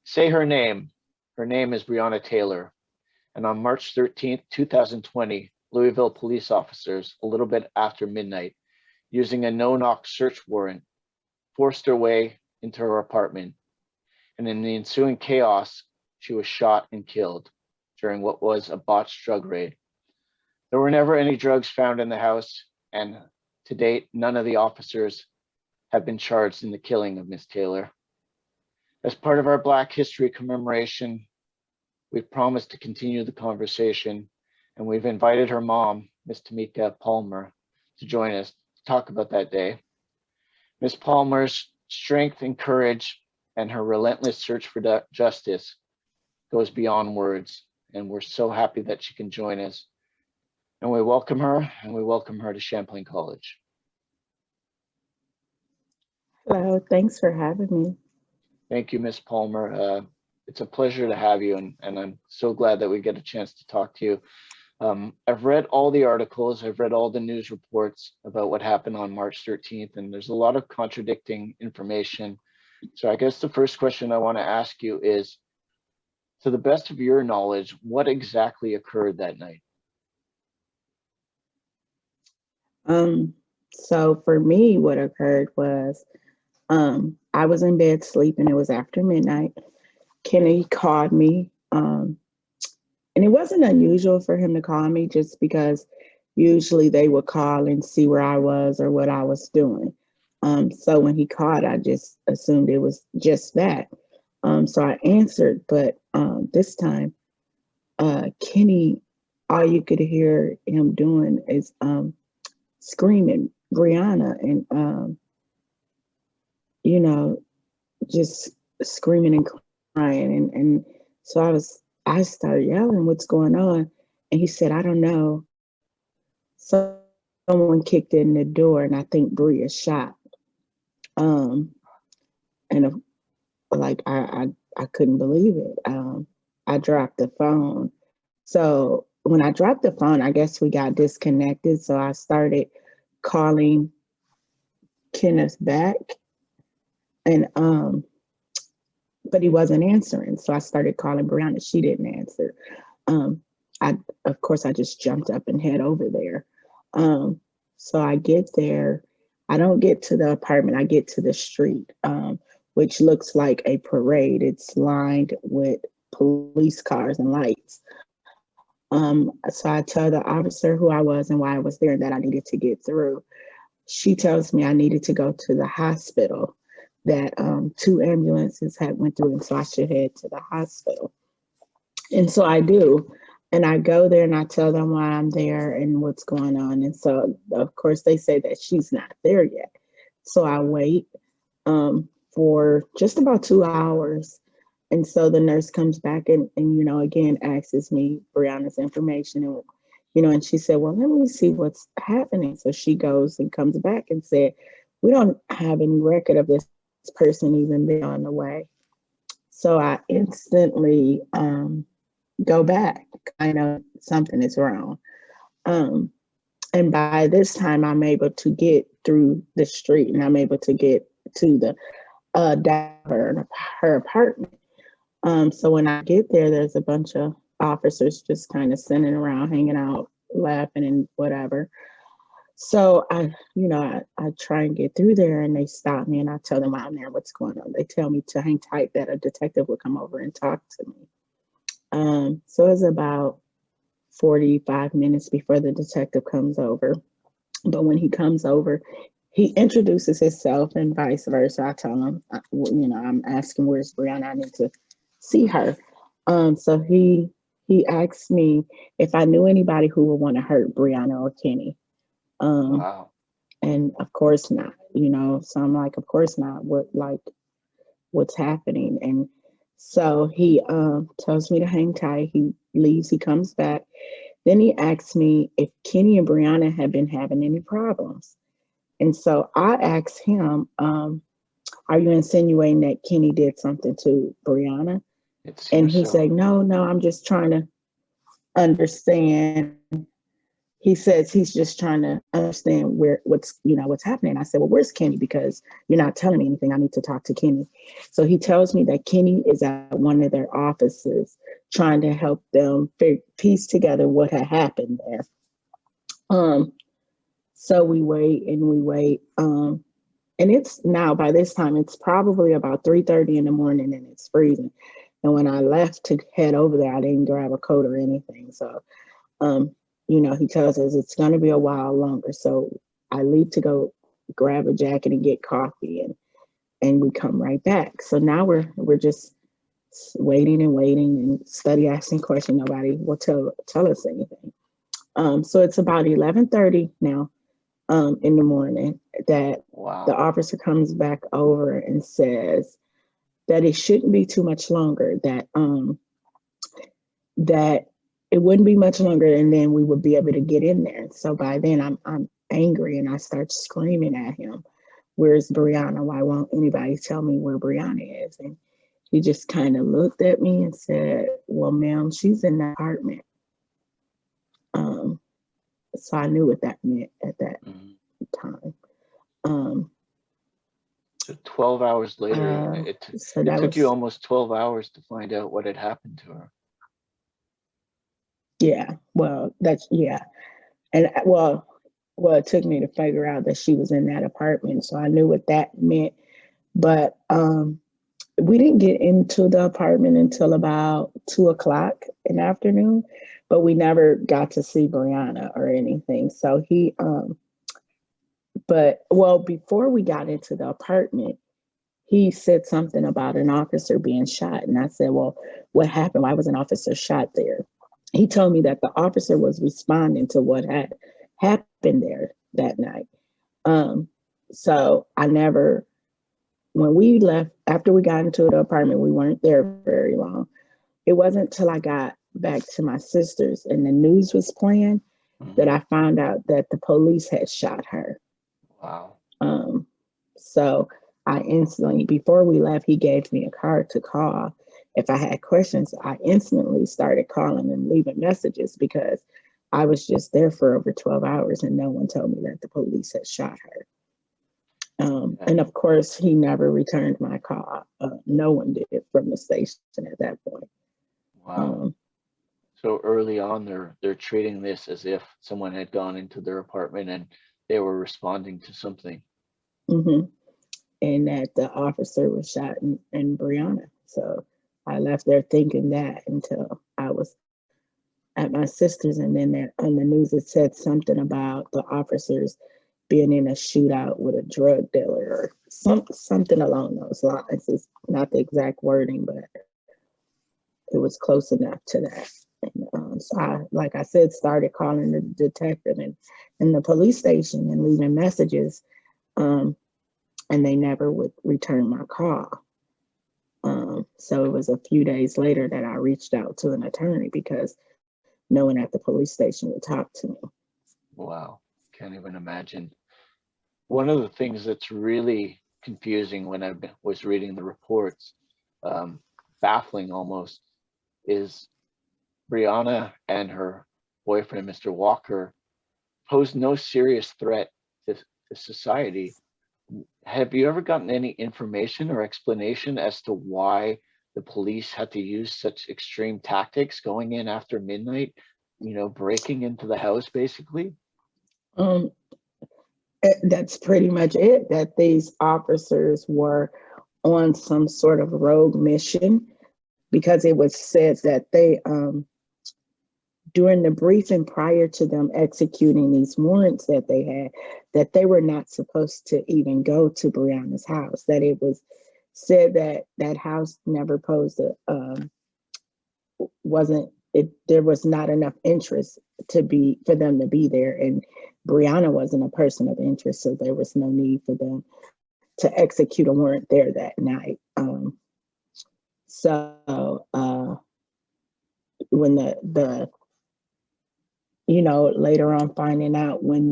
Say her name. Her name is Breonna Taylor. And on March 13th, 2020, Louisville police officers, a little bit after midnight, using a no-knock search warrant, forced their way into her apartment. And in the ensuing chaos, she was shot and killed during what was a botched drug raid. There were never any drugs found in the house, and to date, none of the officers have been charged in the killing of Miss Taylor. As part of our Black History commemoration, we've promised to continue the conversation, and we've invited her mom, Miss Tamika Palmer, to join us to talk about that day. Miss Palmer's strength and courage and her relentless search for justice goes beyond words, and we're so happy that she can join us. And we welcome her, to Champlain College. Hello, thanks for having me. Thank you, Miss Palmer. It's a pleasure to have you, and I'm so glad that we get a chance to talk to you. I've read all the articles, I've read all the news reports about what happened on March 13th, and there's a lot of contradicting information. So I guess the first question I want to ask you is, to the best of your knowledge, what exactly occurred that night? So for me, what occurred was I was in bed sleeping. It was after midnight. Kenny called me, and it wasn't unusual for him to call me just because usually they would call and see where I was or what I was doing. So when he called, I just assumed it was just that. So I answered, but this time, Kenny, all you could hear him doing is screaming Breonna and just screaming and crying, and so I started yelling, "What's going on?" And he said, "I don't know. Someone kicked in the door, and I think Bria shot." And like I couldn't believe it. I dropped the phone. So when I dropped the phone, I guess we got disconnected. So I started calling Kenneth back, and but he wasn't answering. So I started calling Breonna. She didn't answer. Of course I just jumped up and head over there. So I get there. I don't get to the apartment. I get to the street, which looks like a parade. It's lined with police cars and lights. So I tell the officer who I was and why I was there and that I needed to get through. She tells me I needed to go to the hospital, that 2 ambulances had went through, and so I should head to the hospital. And so I do. And I go there and I tell them why I'm there and what's going on. And so, of course, they say that she's not there yet. So I wait for just about 2 hours. And so the nurse comes back and again, asks me Breonna's information. And she said, well, let me see what's happening. So she goes and comes back and said, we don't have any record of this person even being on the way. So I instantly go back. I know something is wrong. And by this time, I'm able to get through the street and I'm able to get to the her apartment. So when I get there, there's a bunch of officers just kind of sitting around, hanging out, laughing and whatever. So I try and get through there and they stop me and I tell them I'm there, what's going on. They tell me to hang tight, that a detective will come over and talk to me. So it's about 45 minutes before the detective comes over. But when he comes over, he introduces himself and vice versa. I tell him, I'm asking where's Breonna, I need to see her. So he asked me if I knew anybody who would want to hurt Breonna or Kenny. Wow. And of course not, so I'm like, of course not. What's happening? And so he tells me to hang tight. He leaves, he comes back. Then he asks me if Kenny and Breonna have been having any problems. And so I asked him, are you insinuating that Kenny did something to Breonna? And he said, no, I'm just trying to understand. he says he's just trying to understand what's happening. I said, well, where's Kenny? Because you're not telling me anything. I need to talk to Kenny. So he tells me that Kenny is at one of their offices trying to help them piece together what had happened there. So we wait and we wait. And it's now, by this time, it's probably about 3:30 in the morning and it's freezing. And when I left to head over there, I didn't grab a coat or anything. So, he tells us it's going to be a while longer. So I leave to go grab a jacket and get coffee, and we come right back. So now we're just waiting and waiting and study asking questions. Nobody will tell us anything. So it's about 11:30 now in the morning that the officer comes back over and says that it shouldn't be too much longer, that it wouldn't be much longer, and then we would be able to get in there. So by then I'm angry and I start screaming at him, "Where's Breonna? Why won't anybody tell me where Breonna is?" And he just kind of looked at me and said, "Well, ma'am, she's in the apartment." So I knew what that meant at that time. So 12 hours later, it took you almost 12 hours to find out what had happened to her. Yeah, well, and it took me to figure out that she was in that apartment, so I knew what that meant. But we didn't get into the apartment until about 2:00 in the afternoon, but we never got to see Breonna or anything. So before we got into the apartment, he said something about an officer being shot. And I said, well, what happened? Why was an officer shot there? He told me that the officer was responding to what had happened there that night. So when we left, after we got into the apartment, we weren't there very long. It wasn't till I got back to my sister's and the news was playing that I found out that the police had shot her. Wow. So I instantly, before we left, he gave me a card to call. If I had questions, I instantly started calling and leaving messages because I was just there for over 12 hours and no one told me that the police had shot her. And of course, he never returned my call. No one did from the station at that point. Wow. So early on, they're treating this as if someone had gone into their apartment and they were responding to something. And that the officer was shot in Breonna. So I left there thinking that until I was at my sister's, and then on the news it said something about the officers being in a shootout with a drug dealer or something along those lines. It's not the exact wording, but it was close enough to that. And so I, like I said, started calling the detective and the police station and leaving messages, and they never would return my call. So it was a few days later that I reached out to an attorney because no one at the police station would talk to me. Wow, can't even imagine. One of the things that's really confusing when I was reading the reports, baffling almost, is Breonna and her boyfriend, Mr. Walker, posed no serious threat to society. Have you ever gotten any information or explanation as to why the police had to use such extreme tactics going in after midnight, breaking into the house basically? That's pretty much it, that these officers were on some sort of rogue mission, because it was said that they, during the briefing prior to them executing these warrants that they had, that they were not supposed to even go to Breonna's house, that it was said that that house never posed there was not enough interest for them to be there. And Breonna wasn't a person of interest, so there was no need for them to execute a warrant there that night. When later on finding out when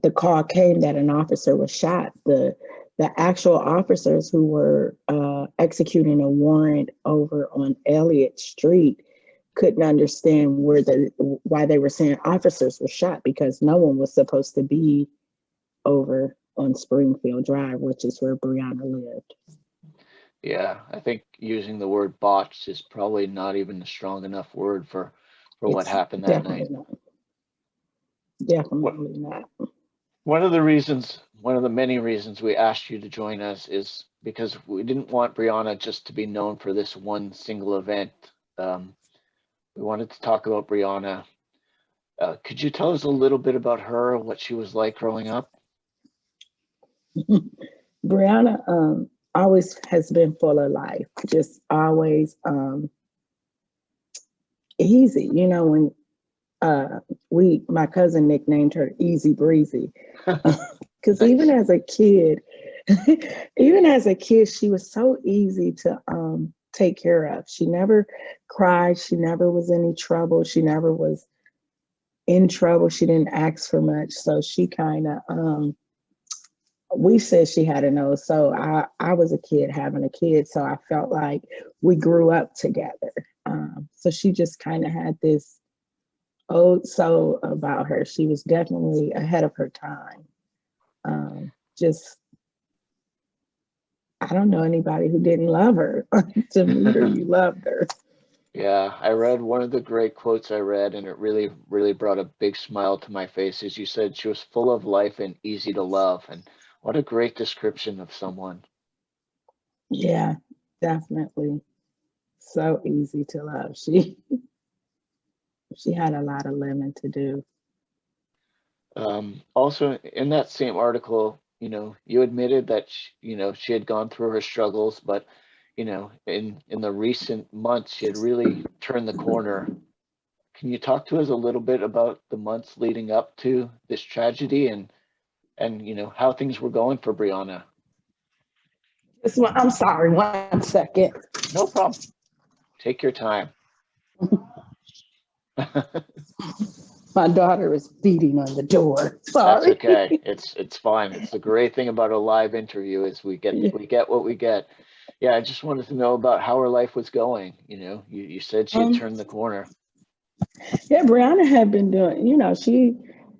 the call came that an officer was shot, the actual officers who were executing a warrant over on Elliott Street couldn't understand why they were saying officers were shot, because no one was supposed to be over on Springfield Drive, which is where Breonna lived. Yeah, I think using the word botched is probably not even a strong enough word for what It's happened that night. definitely not. Definitely not. One of the many reasons we asked you to join us is because we didn't want Breonna just to be known for this one single event. We wanted to talk about Breonna. Could you tell us a little bit about her, what she was like growing up? Breonna always has been full of life, just always easy. You know, when my cousin nicknamed her Easy Breezy, because Nice. even as a kid, she was so easy to take care of. She never cried. She never was any trouble. She never was in trouble. She didn't ask for much. So she kind of, we said she had a nose. So I was a kid having a kid. So I felt like we grew up together. So she just kind of had this old soul about her. She was definitely ahead of her time. Just, I don't know anybody who didn't love her. To meet her, you loved her. Yeah, I read one of the great quotes I read, and it really, really brought a big smile to my face. As you said, she was full of life and easy to love. And what a great description of someone. Yeah, definitely. So easy to love. She had a lot of living to do. Also, in that same article, you admitted that she had gone through her struggles, but in the recent months, she had really turned the corner. Can you talk to us a little bit about the months leading up to this tragedy and how things were going for Breonna? I'm sorry, 1 second. No problem. Take your time. My daughter is beating on the door. That's Sorry. okay. It's fine. It's the great thing about a live interview is we get what we get. Yeah, I just wanted to know about how her life was going. You said she had turned the corner. Yeah, Brianna had been doing,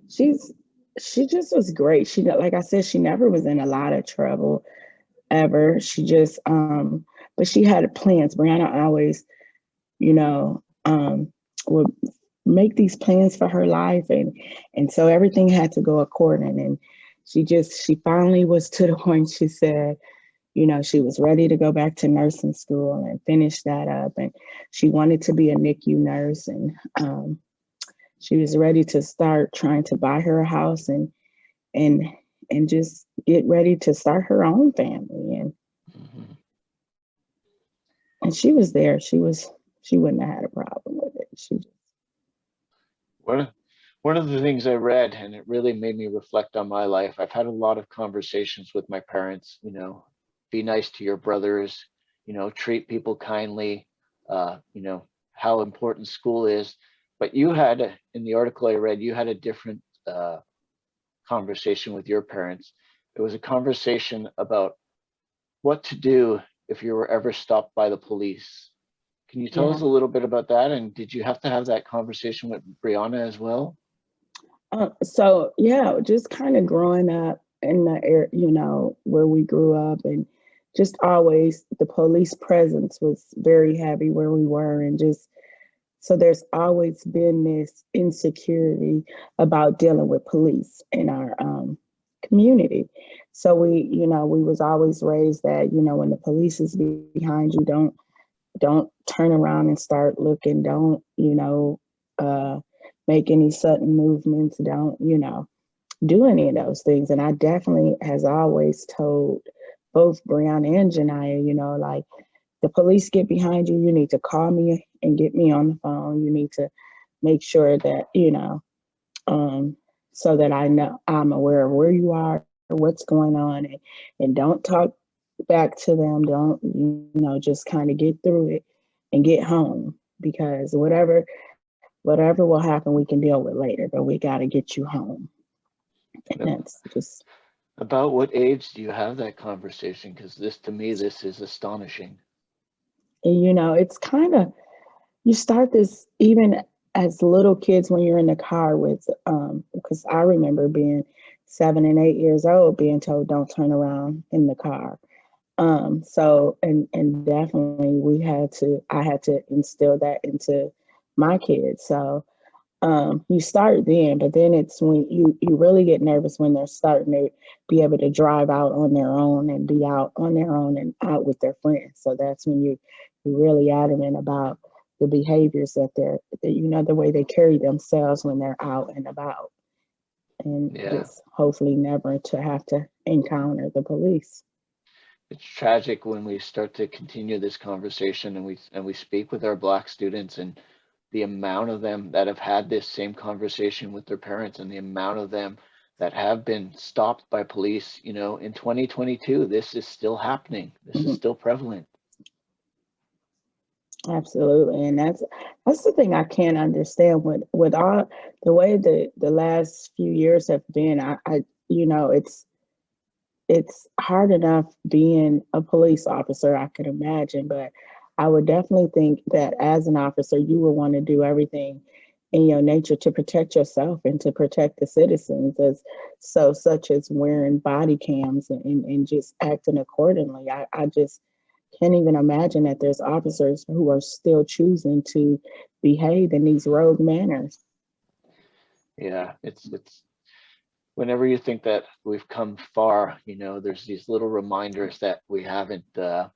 she just was great. She, like I said, she never was in a lot of trouble ever. She just but she had plans. Brianna always, you know, would make these plans for her life, and so everything had to go according. And she finally was to the point. She said, she was ready to go back to nursing school and finish that up, and she wanted to be a NICU nurse, and she was ready to start trying to buy her a house and and just get ready to start her own family. Mhm. And she was there. She wouldn't have had a problem with it. One of the things I read, and it really made me reflect on my life. I've had a lot of conversations with my parents. Be nice to your brothers. Treat people kindly. How important school is. But in the article I read, you had a different conversation with your parents. It was a conversation about what to do if you were ever stopped by the police. Can you tell us Yeah. a little bit about that? And did you have to have that conversation with Breonna as well? So yeah, just kind of growing up in the air, where we grew up, and just always the police presence was very heavy where we were, and just so there's always been this insecurity about dealing with police in our community. So we was always raised that, when the police is behind you, don't turn around and start looking. Don't, uh, make any sudden movements. Don't, do any of those things. And I definitely has always told both Breonna and Janiyah, like, the police get behind you, you need to call me and get me on the phone. You need to make sure that, so that I know I'm aware of where you are, what's going on, and don't talk back to them. Don't, just kind of get through it and get home, because whatever will happen, we can deal with later, but we got to get you home. And that's just, About what age do you have that conversation? Because to me, this is astonishing. it's kind of, you start this even as little kids when you're in the car with, because I remember being 7 and 8 years old, being told don't turn around in the car. So and definitely I had to instill that into my kids. So you start then, but then it's when you really get nervous when they're starting to be able to drive out on their own and be out on their own and out with their friends. So that's when you're really adamant about the behaviors that the way they carry themselves when they're out and about, and Yeah. just hopefully never to have to encounter the police. It's tragic when we start to continue this conversation and we speak with our Black students, and the amount of them that have had this same conversation with their parents, and the amount of them that have been stopped by police, in 2022, this is still happening. This is Mhm. still prevalent. Absolutely, and that's the thing I can't understand with all the way the last few years have been. I it's hard enough being a police officer, I could imagine, but I would definitely think that as an officer, you would want to do everything in your nature to protect yourself and to protect the citizens, such as wearing body cams and just acting accordingly. I just can't even imagine that there's officers who are still choosing to behave in these rogue manners. Yeah, it's whenever you think that we've come far, there's these little reminders that we haven't come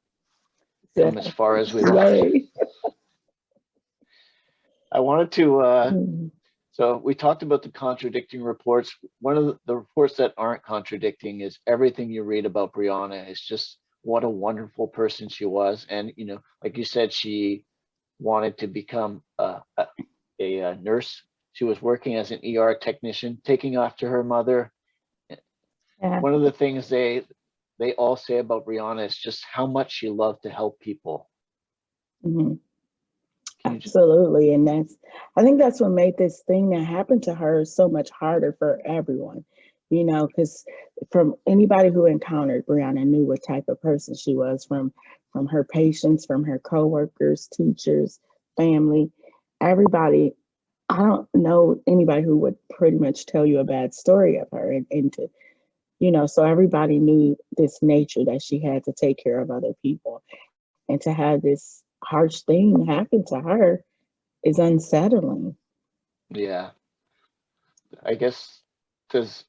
as far as we want. Yay. I wanted to Mm. so we talked about the contradicting reports. One of the reports that aren't contradicting is everything you read about Breonna is just what a wonderful person she was. And, like you said, she wanted to become a nurse. She was working as an ER technician, taking after her mother. Yeah. One of the things they all say about Breonna is just how much she loved to help people. Mhm. Can you just, Absolutely. And I think that's what made this thing that happened to her so much harder for everyone, because from anybody who encountered Brianna knew what type of person she was, from her patients, from her coworkers, teachers, family, everybody. I don't know anybody who would pretty much tell you a bad story of her, and to, so everybody knew this nature that she had to take care of other people, and to have this harsh thing happen to her is unsettling. yeah, I guess, does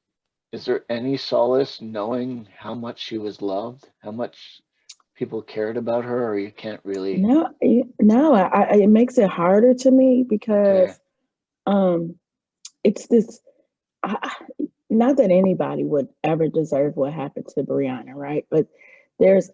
is there any solace knowing how much she was loved, how much people cared about her, or you can't really? No, no, it makes it harder to me Okay. because um, it's this. Not that anybody would ever deserve what happened to Brianna, right? But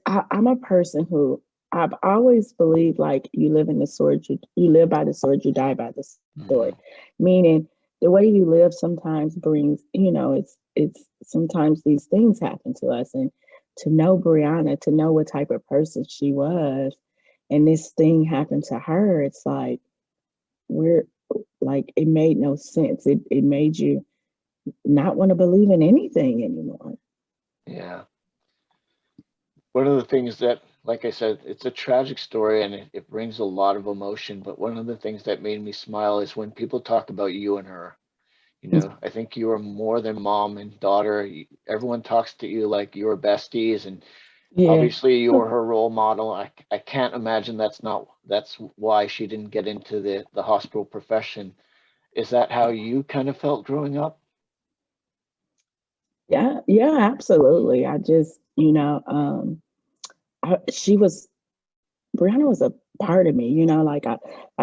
I'm a person who I've always believed like you live in the sword, you live by the sword, you die by the sword. Hmm. Meaning the way you live sometimes brings, it's sometimes these things happen to us. And to know Brianna, to know what type of person she was, and this thing happened to her, it's like we're like it made no sense. It made you not want to believe in anything anymore. Yeah. One of the things that, like I said, it's a tragic story and it brings a lot of emotion. But one of the things that made me smile is when people talk about you and her. I think you are more than mom and daughter. Everyone talks to you like you are besties, and Yeah. obviously you were her role model. I can't imagine that's why she didn't get into the hospital profession. Is that how you kind of felt growing up? Yeah, yeah, absolutely. I just, she was Brianna was a part of me, like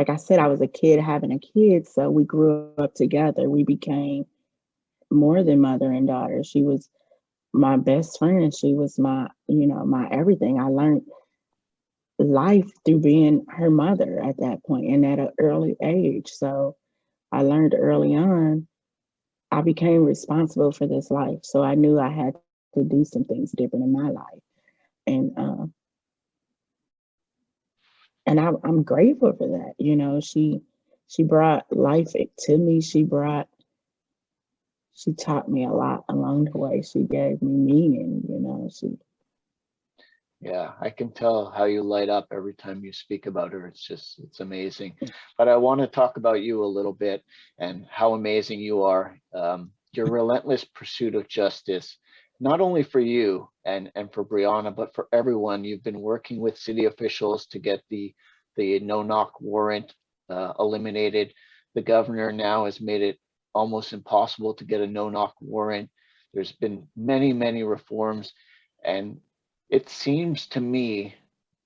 I said, I was a kid having a kid, so we grew up together. We became more than mother and daughter. She was my best friend. She was my everything. I learned life through being her mother at that point and at an early age. So I learned early on I became responsible for this life. So I knew I had to do some things different in my life. And I'm grateful for that. She brought life to me. She taught me a lot along the way. She gave me meaning. She Yeah, I can tell how you light up every time you speak about her. It's amazing. But I want to talk about you a little bit and how amazing you are. Your relentless pursuit of justice, not only for you and for Breonna, but for everyone. You've been working with city officials to get the no-knock warrant eliminated. The governor now has made it almost impossible to get a no-knock warrant. There's been many reforms, and it seems to me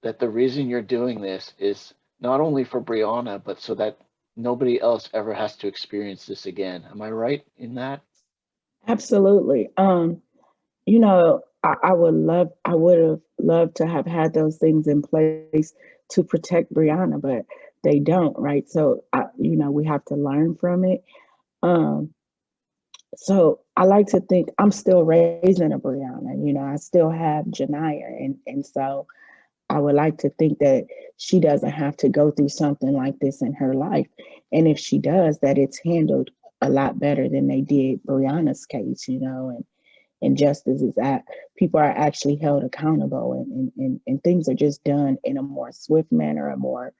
that the reason you're doing this is not only for Breonna, but so that nobody else ever has to experience this again. Am I right in that? Absolutely. I would have loved to have had those things in place to protect Brianna, but they don't, right? So, we have to learn from it. Um, so I like to think I'm still raising a Brianna, I still have Janiyah. And so I would like to think that she doesn't have to go through something like this in her life. And if she does, that it's handled a lot better than they did Brianna's case, and justice is that people are actually held accountable, and things are just done in a more swift manner, a more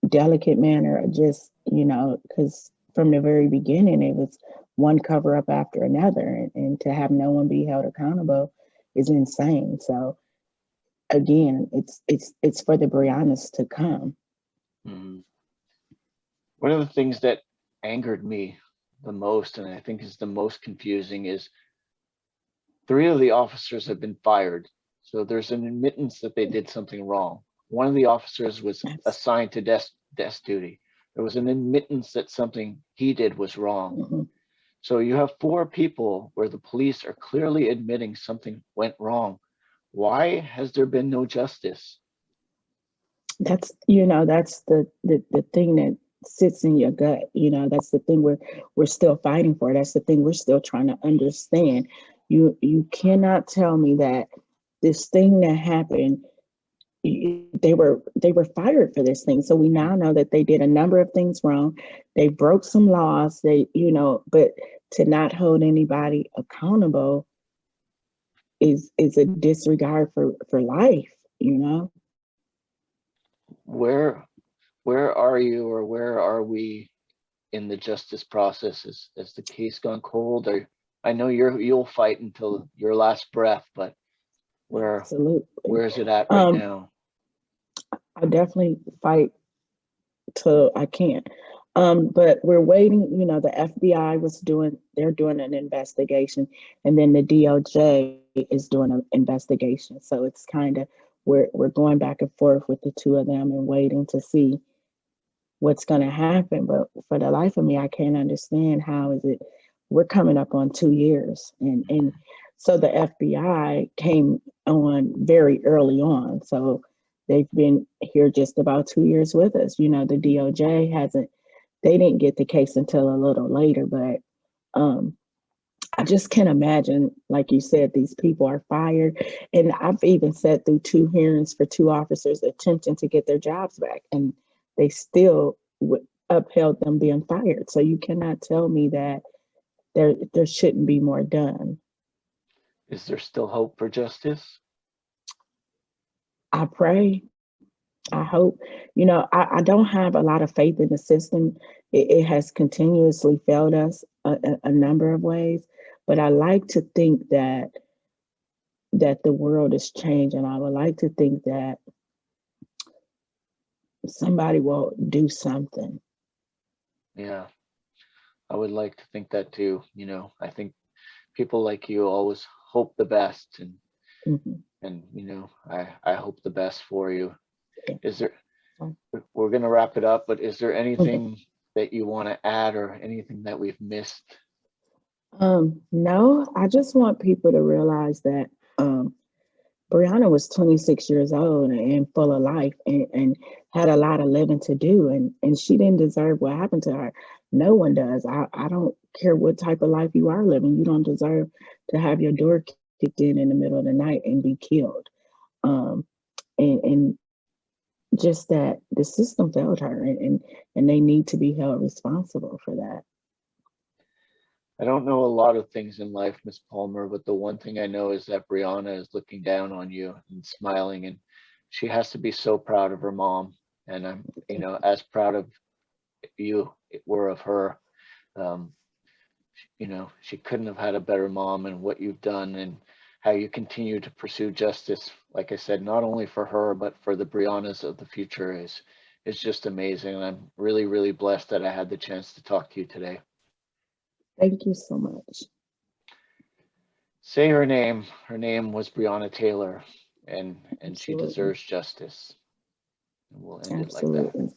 delicate manner, just, because from the very beginning, it was one cover up after another, and to have no one be held accountable is insane. So again, it's for the Briannas to come. Mhm. One of the things that angered me the most, and I think is the most confusing, is three of the officers have been fired. So there's an admittance that they did something wrong. One of the officers was Yes. assigned to desk duty. There was an admittance that something he did was wrong. Mhm. So you have four people where the police are clearly admitting something went wrong. Why has there been no justice? That's the thing that sits in your gut. That's the thing we're still fighting for. That's the thing we're still trying to understand. You cannot tell me that this thing that happened, they were fired for this thing. So we now know that they did a number of things wrong. They broke some laws. But to not hold anybody accountable is a disregard for life. Where where are you, or where are we in the justice process? Has the case gone cold? Or I know you'll fight until your last breath, but Absolutely. where is it at right Um, now? I definitely fight till I can't. But we're waiting. The FBI they're doing an investigation, and then the DOJ is doing an investigation. So it's kind of, we're going back and forth with the two of them and waiting to see what's going to happen. But for the life of me, I can't understand how is it we're coming up on 2 years, and so the FBI came on very early on, so they've been here just about 2 years with us. The DOJ hasn't, they didn't get the case until a little later, but um, I just can't imagine, like you said, these people are fired. And I've even sat through two hearings for two officers attempting to get their jobs back, and they still upheld them being fired. So you cannot tell me that there shouldn't be more done. Is there still hope for justice? I pray, I hope. I don't have a lot of faith in the system. It has continuously failed us a number of ways, but I like to think that the world is changing. I would like to think that somebody will do something. Yeah, I would like to think that too. I think people like you always hope the best, Mhm. and I hope the best for you. Yeah. Is there, we're going to wrap it up, but is there Okay. anything that you want to add, or anything that we've missed? No, I just want people to realize that Brianna was 26 years old and full of life, and had a lot of living to do, and she didn't deserve what happened to her. No one does. I don't care what type of life you are living. You don't deserve to have your door kicked in the middle of the night and be killed. Um, and just that the system failed her, and they need to be held responsible for that. I don't know a lot of things in life, Miss Palmer, but the one thing I know is that Breonna is looking down on you and smiling, and she has to be so proud of her mom. And I'm, as proud of you were of her. Um, she couldn't have had a better mom, and what you've done and how you continue to pursue justice, like I said, not only for her, but for the Breonnas of the future is just amazing. And I'm really, really blessed that I had the chance to talk to you today. Thank you so much. Say her name. Her name was Breonna Taylor, and she Absolutely. deserves justice. And we'll end it like that. Absolutely.